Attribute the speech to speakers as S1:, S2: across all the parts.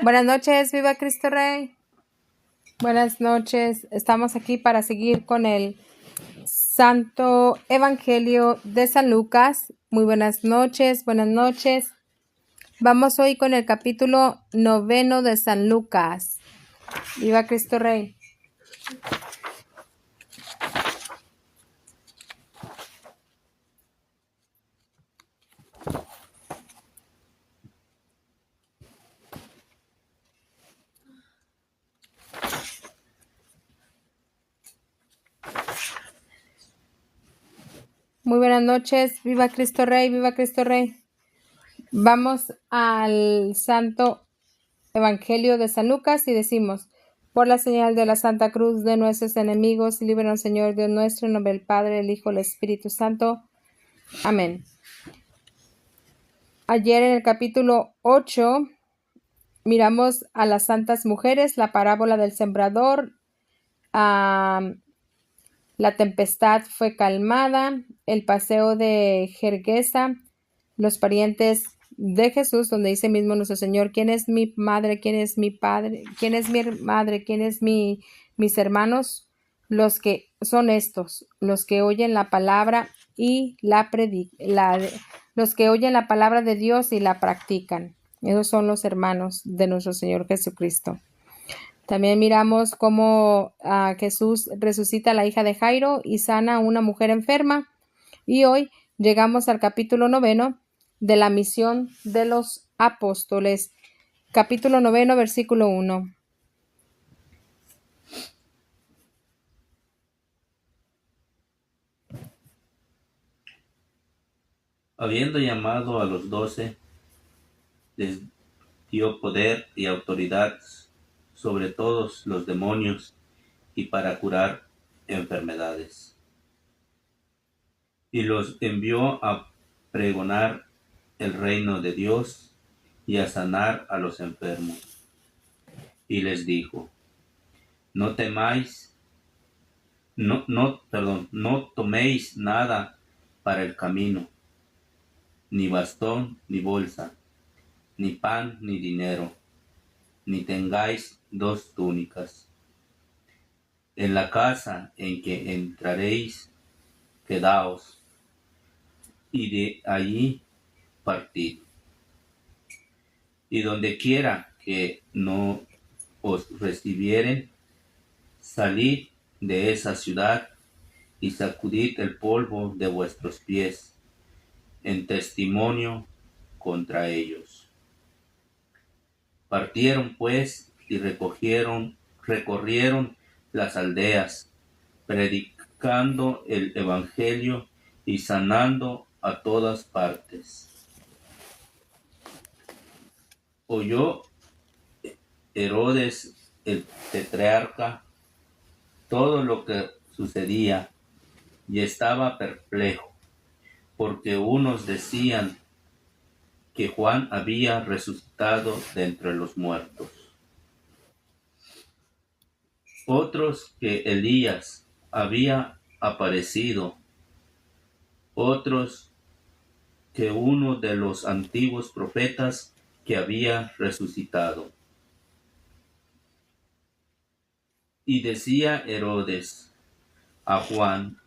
S1: Buenas noches, viva Cristo Rey. Buenas noches, estamos aquí para seguir con el Santo Evangelio de San Lucas. Muy buenas noches, buenas noches. Vamos hoy con el capítulo 9 de San Lucas. Viva Cristo Rey. Muy buenas noches, viva Cristo Rey, viva Cristo Rey. Vamos al Santo Evangelio de San Lucas y decimos: por la señal de la Santa Cruz de nuestros enemigos, líbranos, Señor Dios nuestro, en nombre del Padre, el Hijo, el Espíritu Santo. Amén. Ayer en el capítulo 8 miramos a las santas mujeres, la parábola del sembrador, la tempestad fue calmada, el paseo de Gergesa, los parientes de Jesús, donde dice mismo nuestro Señor: ¿quién es mi madre? ¿Quién es mi padre? ¿Quién es mi madre? ¿Quién es mis hermanos? Los que son estos, los que oyen la palabra y los que oyen la palabra de Dios y la practican. Esos son los hermanos de nuestro Señor Jesucristo. También miramos cómo Jesús resucita a la hija de Jairo y sana a una mujer enferma. Y hoy llegamos al capítulo 9 de la misión de los apóstoles. Capítulo 9, versículo 1.
S2: Habiendo llamado a los 12, les dio poder y autoridad sobre todos los demonios y para curar enfermedades. Y los envió a pregonar el reino de Dios y a sanar a los enfermos. Y les dijo: no temáis, no toméis nada para el camino, ni bastón, ni bolsa, ni pan, ni dinero, ni tengáis 2 túnicas. En la casa en que entraréis, quedaos, y de allí partid. Y donde quiera que no os recibieren, salid de esa ciudad y sacudid el polvo de vuestros pies en testimonio contra ellos. Partieron pues y recorrieron las aldeas, predicando el evangelio y sanando a todas partes. Oyó Herodes el tetrarca todo lo que sucedía y estaba perplejo, porque unos decían que Juan había resucitado de entre los muertos, otros que Elías había aparecido, otros que uno de los antiguos profetas que había resucitado. Y decía Herodes a Juan: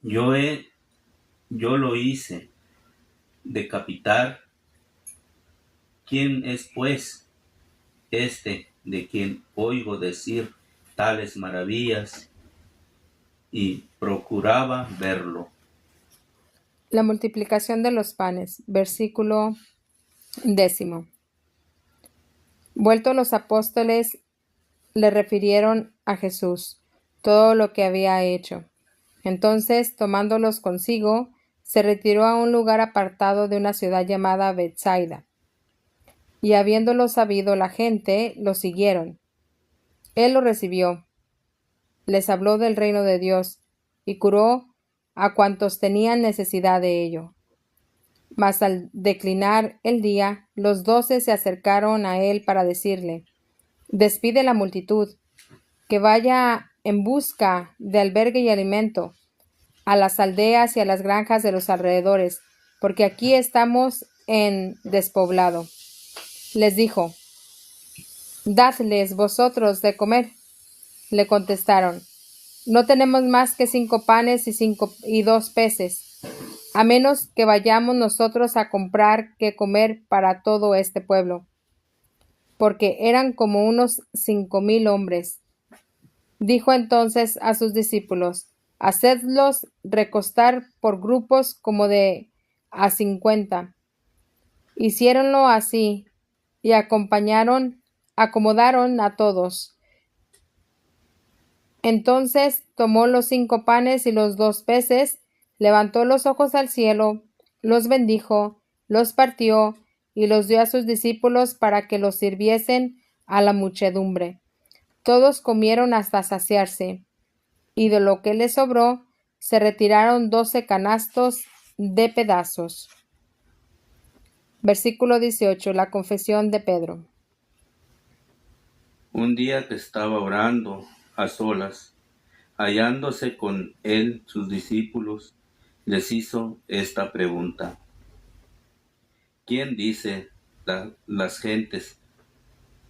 S2: yo lo hice decapitar. ¿Quién es pues este de quien oigo decir tales maravillas? Y procuraba verlo.
S1: La multiplicación de los panes. Versículo 10. Vueltos los apóstoles, le refirieron a Jesús todo lo que había hecho. Entonces, tomándolos consigo, se retiró a un lugar apartado de una ciudad llamada Betsaida. Y habiéndolo sabido la gente, lo siguieron. Él lo recibió, les habló del reino de Dios, y curó a cuantos tenían necesidad de ello. Mas al declinar el día, los 12 se acercaron a él para decirle: despide la multitud, que vaya en busca de albergue y alimento a las aldeas y a las granjas de los alrededores, porque aquí estamos en despoblado. Les dijo: «Dadles vosotros de comer». Le contestaron: «No tenemos más que 5 panes y 2 peces, a menos que vayamos nosotros a comprar qué comer para todo este pueblo», porque eran como unos 5,000 hombres. Dijo entonces a sus discípulos: «Hacedlos recostar por grupos como de a 50». Hiciéronlo así, y acomodaron a todos. Entonces tomó los 5 panes y los 2 peces, levantó los ojos al cielo, los bendijo, los partió y los dio a sus discípulos para que los sirviesen a la muchedumbre. Todos comieron hasta saciarse, y de lo que les sobró, se retiraron 12 canastos de pedazos. Versículo 18. La confesión de Pedro.
S2: Un día que estaba orando a solas, hallándose con él sus discípulos, les hizo esta pregunta: ¿Quién dice las gentes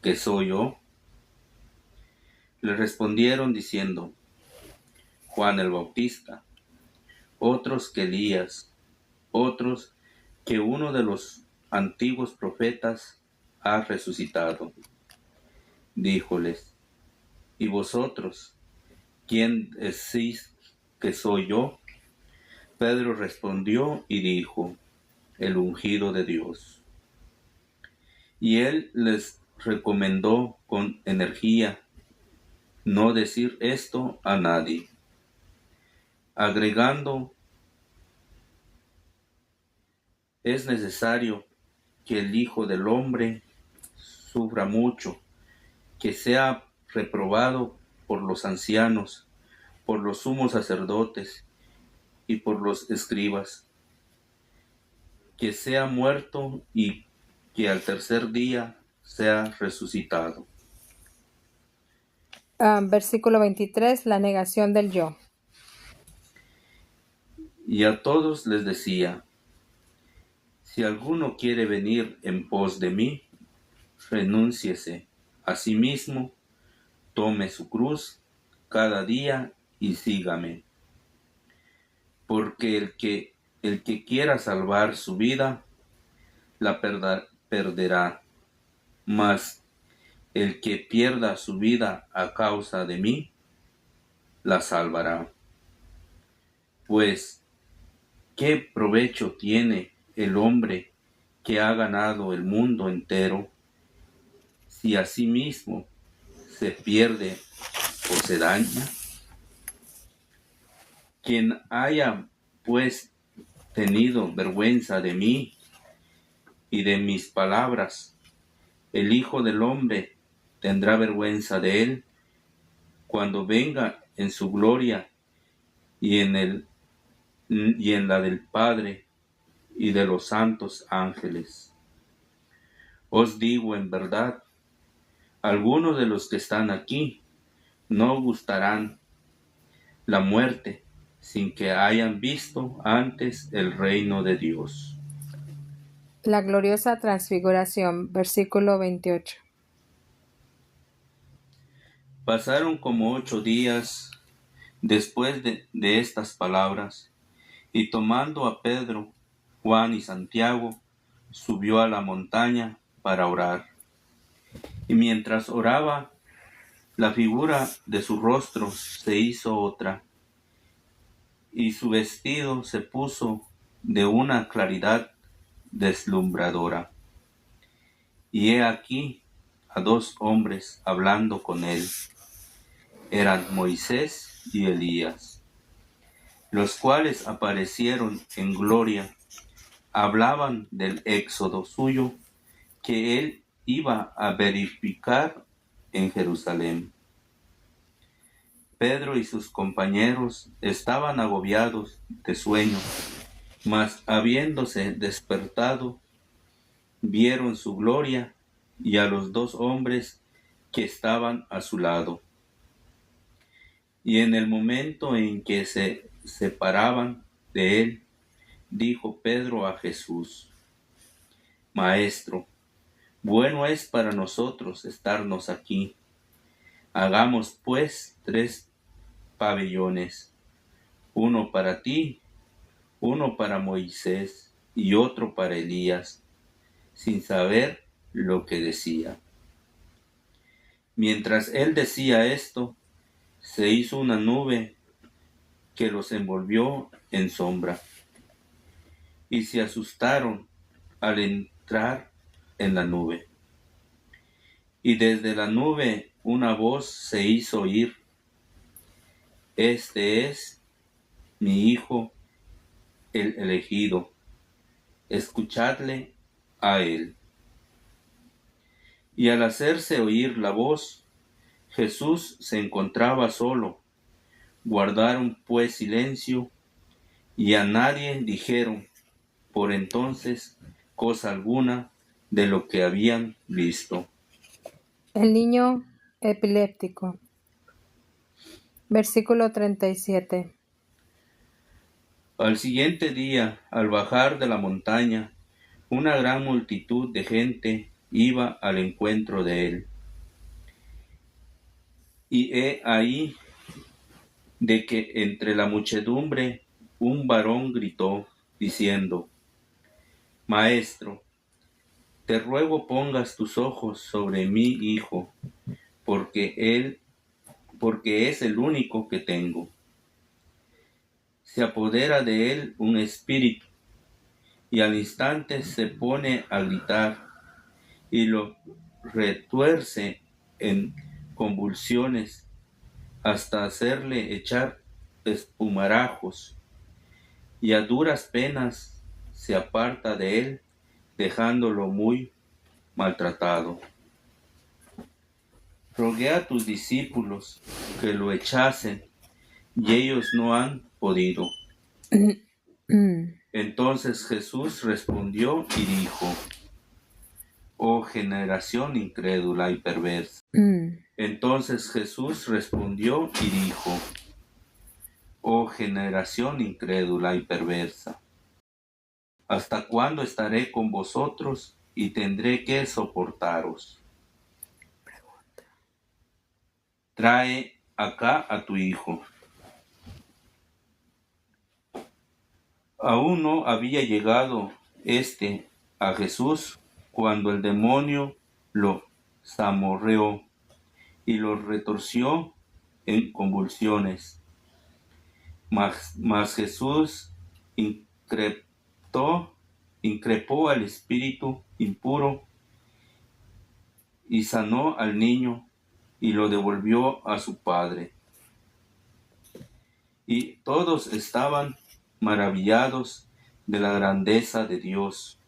S2: que soy yo? Le respondieron diciendo: Juan el Bautista, otros que Elías, otros que uno de los antiguos profetas ha resucitado. Díjoles: ¿Y vosotros, quién decís que soy yo? Pedro respondió y dijo: el ungido de Dios. Y él les recomendó con energía no decir esto a nadie, agregando: es necesario que el Hijo del Hombre sufra mucho, que sea reprobado por los ancianos, por los sumos sacerdotes y por los escribas, que sea muerto y que al tercer día sea resucitado.
S1: Versículo 23. La negación del yo.
S2: Y a todos les decía: si alguno quiere venir en pos de mí, renúnciese a sí mismo, tome su cruz cada día y sígame. Porque el que quiera salvar su vida, la perderá, mas el que pierda su vida a causa de mí, la salvará. Pues, ¿qué provecho tiene el hombre que ha ganado el mundo entero si a sí mismo se pierde o se daña? Quien haya, pues, tenido vergüenza de mí y de mis palabras, el Hijo del Hombre tendrá vergüenza de él cuando venga en su gloria y en la del Padre y de los santos ángeles. Os digo en verdad, algunos de los que están aquí no gustarán la muerte sin que hayan visto antes el reino de Dios.
S1: La gloriosa transfiguración. Versículo 28.
S2: Pasaron como 8 días después de estas palabras, y tomando a Pedro, Juan y Santiago, subió a la montaña para orar. Y mientras oraba, la figura de su rostro se hizo otra, y su vestido se puso de una claridad deslumbradora. Y he aquí a 2 hombres hablando con él. Eran Moisés y Elías, los cuales aparecieron en gloria. Hablaban del éxodo suyo que él iba a verificar en Jerusalén. Pedro y sus compañeros estaban agobiados de sueño, mas habiéndose despertado, vieron su gloria y a los 2 hombres que estaban a su lado. Y en el momento en que se separaban de él, dijo Pedro a Jesús: Maestro, Bueno es para nosotros estarnos aquí. Hagamos pues 3 pabellones, uno para ti, uno para Moisés y otro para Elías, sin saber lo que decía. Mientras él decía esto, se hizo una nube que los envolvió en sombra, y se asustaron al entrar en la nube. Y desde la nube una voz se hizo oír: Este es mi Hijo, el elegido, escuchadle a él. Y al hacerse oír la voz, Jesús se encontraba solo. Guardaron pues silencio, y a nadie dijeron por entonces cosa alguna de lo que habían visto.
S1: El niño epiléptico. Versículo 37.
S2: Al siguiente día, al bajar de la montaña, una gran multitud de gente iba al encuentro de él. Y he ahí de que entre la muchedumbre un varón gritó, diciendo: Maestro, te ruego pongas tus ojos sobre mi hijo, porque es el único que tengo. Se apodera de él un espíritu, y al instante se pone a gritar, y lo retuerce en convulsiones hasta hacerle echar espumarajos, y a duras penas se aparta de él, dejándolo muy maltratado. Rogué a tus discípulos que lo echasen, y ellos no han podido. Entonces Jesús respondió y dijo: Oh generación incrédula y perversa. Entonces Jesús respondió y dijo: Oh generación incrédula y perversa, ¿hasta cuándo estaré con vosotros y tendré que soportaros? Trae acá a tu hijo. Aún no había llegado a Jesús cuando el demonio lo zamorreó y lo retorció en convulsiones. Mas Jesús increpó al espíritu impuro y sanó al niño y lo devolvió a su padre. Y todos estaban maravillados de la grandeza de Dios.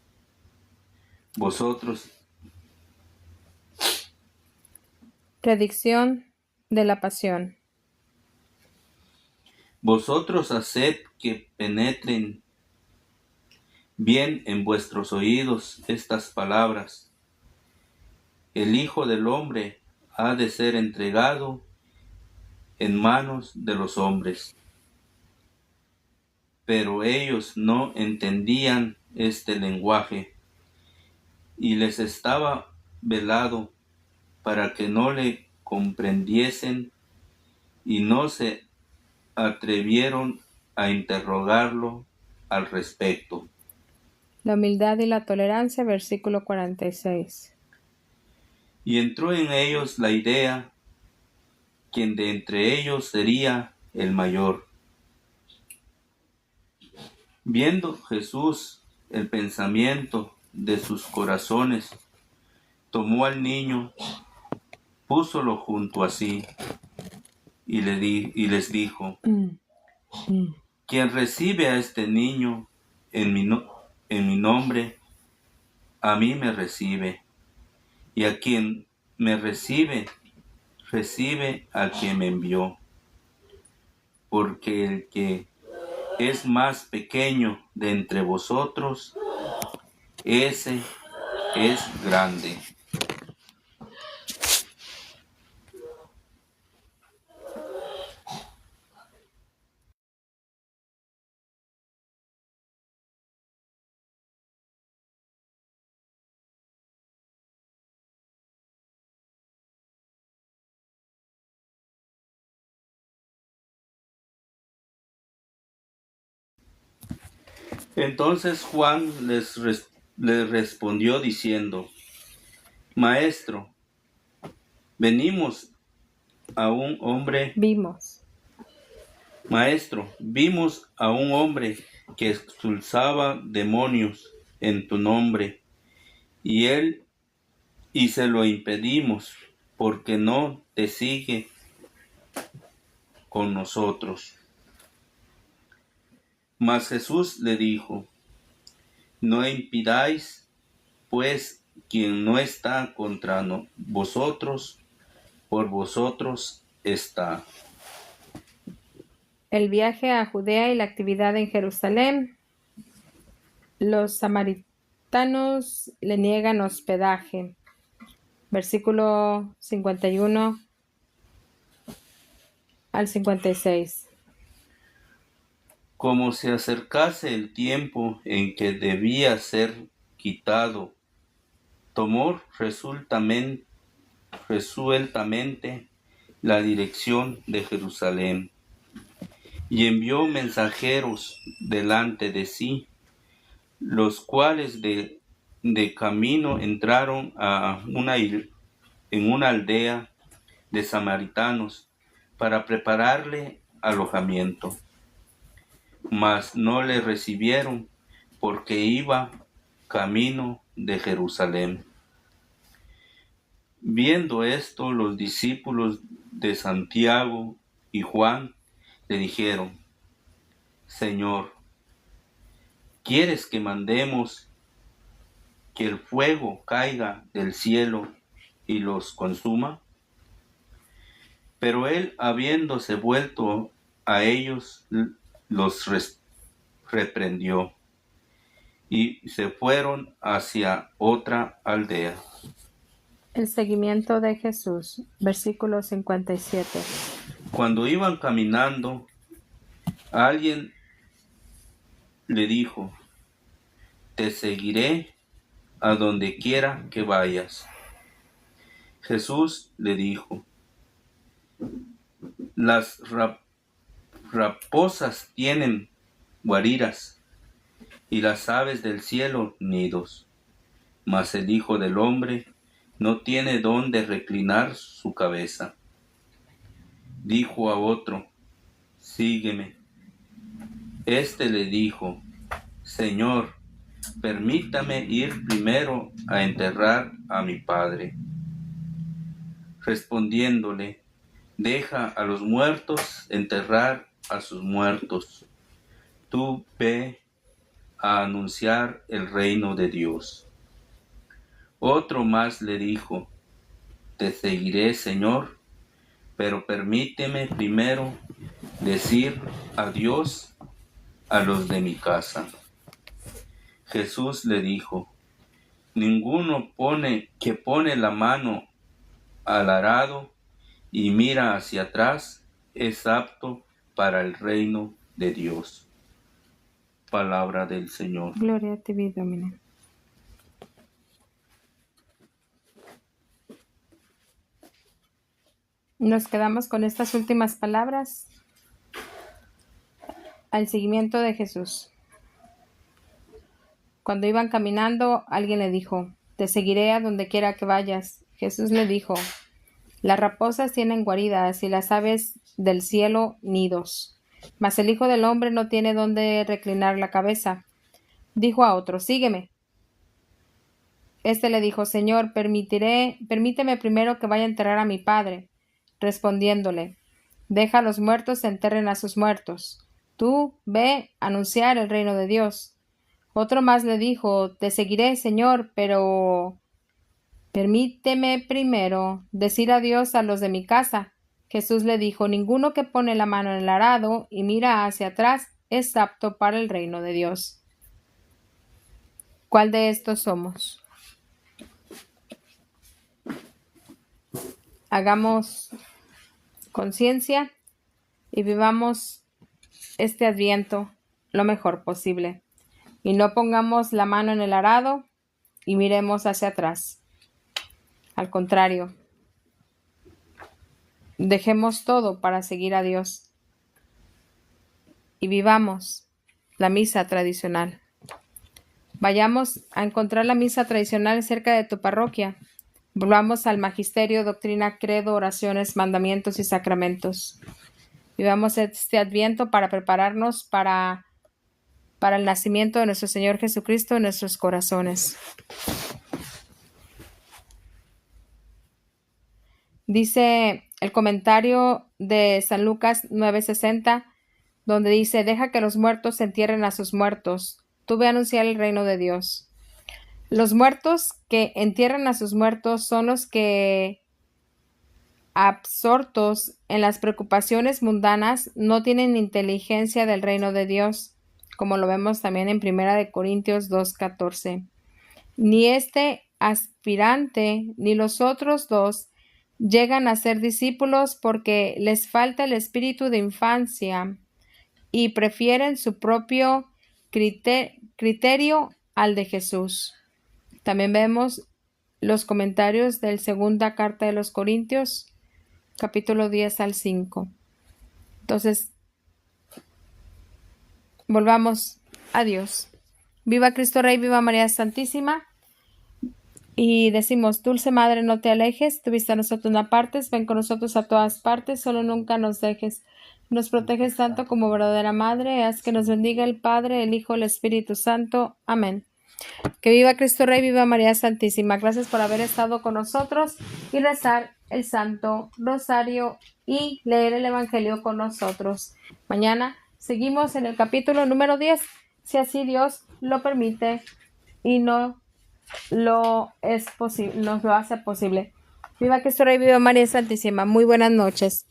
S1: Predicción de la pasión.
S2: Vosotros haced que penetren bien en vuestros oídos estas palabras. El Hijo del Hombre ha de ser entregado en manos de los hombres. Pero ellos no entendían este lenguaje, y les estaba velado para que no le comprendiesen, y no se atrevieron a interrogarlo al respecto.
S1: La humildad y la tolerancia, versículo 46.
S2: Y entró en ellos la idea, quién de entre ellos sería el mayor. Viendo Jesús el pensamiento de sus corazones, tomó al niño, púsolo junto a sí, y les dijo: Quien recibe a este niño en mi nombre, a mí me recibe, y a quien me recibe, recibe al que me envió. Porque el que es más pequeño de entre vosotros, ese es grande. Entonces Juan les respondió diciendo: Maestro, venimos a un hombre, Maestro, vimos a un hombre que expulsaba demonios en tu nombre, y se lo impedimos, porque no te sigue con nosotros. Mas Jesús le dijo: No impidáis, pues quien no está contra vosotros, por vosotros está.
S1: El viaje a Judea y la actividad en Jerusalén. Los samaritanos le niegan hospedaje. Versículo 51 al 56.
S2: Como se acercase el tiempo en que debía ser quitado, tomó resueltamente la dirección de Jerusalén y envió mensajeros delante de sí, los cuales de camino entraron en una aldea de samaritanos para prepararle alojamiento. Mas no le recibieron, porque iba camino de Jerusalén. Viendo esto, los discípulos de Santiago y Juan le dijeron: Señor, ¿quieres que mandemos que el fuego caiga del cielo y los consuma? Pero él, habiéndose vuelto a ellos, los reprendió, y se fueron hacia otra aldea.
S1: El seguimiento de Jesús. Versículo 57.
S2: Cuando iban caminando, alguien le dijo: Te seguiré a donde quiera que vayas. Jesús le dijo: Las raposas tienen guaridas y las aves del cielo nidos, mas el Hijo del Hombre no tiene dónde reclinar su cabeza. Dijo a otro: Sígueme. Este le dijo: Señor, permítame ir primero a enterrar a mi padre. Respondiéndole: Deja a los muertos enterrar a sus muertos. Tú ve a anunciar el reino de Dios. Otro más le dijo: Te seguiré, Señor, pero permíteme primero decir adiós a los de mi casa. Jesús le dijo: Ninguno que pone la mano al arado y mira hacia atrás es apto para el reino de Dios. Palabra del Señor.
S1: Gloria a ti, Domine. Nos quedamos con estas últimas palabras al seguimiento de Jesús. Cuando iban caminando, alguien le dijo: Te seguiré a donde quiera que vayas. Jesús le dijo: Las raposas tienen guaridas y las aves del cielo nidos, mas el Hijo del Hombre no tiene dónde reclinar la cabeza. Dijo a otro: Sígueme. Este le dijo: Señor, permíteme primero que vaya a enterrar a mi padre. Respondiéndole: Deja a los muertos enterren a sus muertos. Tú ve a anunciar el reino de Dios. Otro más le dijo: Te seguiré, Señor, pero permíteme primero decir adiós a los de mi casa. Jesús le dijo: Ninguno que pone la mano en el arado y mira hacia atrás es apto para el reino de Dios. ¿Cuál de estos somos? Hagamos conciencia y vivamos este Adviento lo mejor posible. Y no pongamos la mano en el arado y miremos hacia atrás. Al contrario, dejemos todo para seguir a Dios y vivamos la misa tradicional. Vayamos a encontrar la misa tradicional cerca de tu parroquia. Volvamos al magisterio, doctrina, credo, oraciones, mandamientos y sacramentos. Vivamos este Adviento para prepararnos para el nacimiento de nuestro Señor Jesucristo en nuestros corazones. Dice el comentario de San Lucas 9:60, donde dice: deja que los muertos entierren a sus muertos. Tú ve a anunciar el reino de Dios. Los muertos que entierran a sus muertos son los que, absortos en las preocupaciones mundanas, no tienen inteligencia del reino de Dios, como lo vemos también en 1 Corintios 2:14. Ni este aspirante ni los otros dos llegan a ser discípulos porque les falta el espíritu de infancia y prefieren su propio criterio al de Jesús. También vemos los comentarios de la segunda carta de los Corintios, capítulo 10 al 5. Entonces, volvamos a Dios. Viva Cristo Rey, viva María Santísima. Y decimos: Dulce Madre, no te alejes, tu vista a nosotros no apartes, ven con nosotros a todas partes, solo nunca nos dejes. Nos proteges tanto como verdadera Madre, haz que nos bendiga el Padre, el Hijo, el Espíritu Santo. Amén. Que viva Cristo Rey, viva María Santísima. Gracias por haber estado con nosotros y rezar el Santo Rosario y leer el Evangelio con nosotros. Mañana seguimos en el capítulo número 10, si así Dios lo permite y nos lo hace posible. Viva Cristo Rey, viva María Santísima. Muy buenas noches.